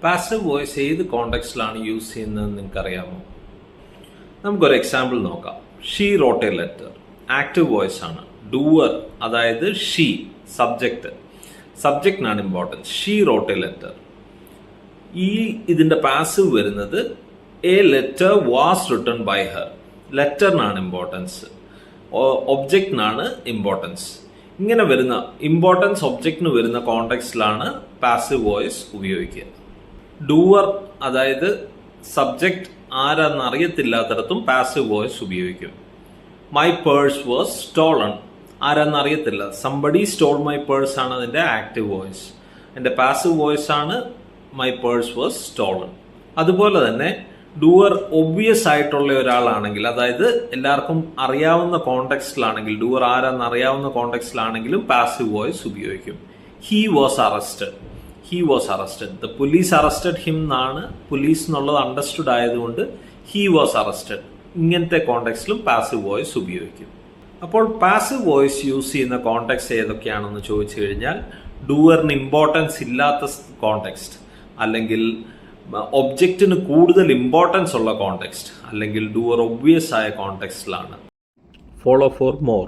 Passive voice ഏത് കോണ്ടെക്സ്റ്റിലാണ് use ചെയ്യുന്നതെന്ന് നിങ്ങൾക്കറിയാമോ? നമുക്കൊരു എക്സാമ്പിൾ നോക്കാം. She wrote a letter. Active voice ആണ്. ഡൂവർ, അതായത് ഷീ സബ്ജക്റ്റിനാണ് importance. She wrote a letter. ഇതിന്റെ പാസീവ് വരുന്നത് a letter was written by her. ലെറ്ററിനാണ് ഇമ്പോർട്ടൻസ്, ഒബ്ജക്റ്റിനാണ് ഇമ്പോർട്ടൻസ്. ഇങ്ങനെ വരുന്ന ഇമ്പോർട്ടൻസ് ഒബ്ജക്റ്റിന് വരുന്ന കോണ്ടെക്സ്റ്റിലാണ് പാസീവ് വോയിസ് ഉപയോഗിക്കുക. ഡൂവർ, അതായത് സബ്ജക്റ്റ് ആരാന്ന് അറിയത്തില്ലാത്തടത്തും പാസീവ് വോയിസ് ഉപയോഗിക്കും. My purse was stolen. ആരാന്ന് അറിയത്തില്ല, സംബഡി സ്റ്റോൾ മൈ പേഴ്സ് ആണ് അതിന്റെ ആക്റ്റീവ് വോയിസ്. എൻ്റെ പാസീവ് വോയിസ് ആണ് മൈ പേഴ്സ് വാസ് സ്റ്റോളൺ. അതുപോലെ തന്നെ ഡൂവർ ഒബ്വിയസ് ആയിട്ടുള്ള ഒരാളാണെങ്കിൽ, അതായത് എല്ലാവർക്കും അറിയാവുന്ന കോണ്ടെക്സ്റ്റിലാണെങ്കിൽ, ഡൂവർ ആരാന്ന് അറിയാവുന്ന കോണ്ടെക്സ്റ്റിലാണെങ്കിലും പാസീവ് വോയിസ് ഉപയോഗിക്കും. He was arrested. The police arrested him എന്നാണ്, പോലീസ് എന്നുള്ളത് അണ്ടർസ്റ്റുഡ് ആയതുകൊണ്ട് ഹി വാസ് അറസ്റ്റഡ്. ഇങ്ങനത്തെ കോണ്ടെക്സ്റ്റിലും പാസീവ് വോയിസ് ഉപയോഗിക്കും. അപ്പോൾ പാസീവ് വോയിസ് യൂസ് ചെയ്യുന്ന കോണ്ടെക്സ്റ്റ് ഏതൊക്കെയാണെന്ന് ചോദിച്ചു കഴിഞ്ഞാൽ, ഡൂവറിന് ഇമ്പോർട്ടൻസ് ഇല്ലാത്ത കോണ്ടെക്സ്റ്റ്, അല്ലെങ്കിൽ ഒബ്ജക്റ്റിന് കൂടുതൽ ഇമ്പോർട്ടൻസ് ഉള്ള കോണ്ടെക്സ്റ്റ്, അല്ലെങ്കിൽ ഡൂവർ ഒബ്വിയസ് ആയ കോണ്ടെക്സ്റ്റിലാണ്. Follow for more.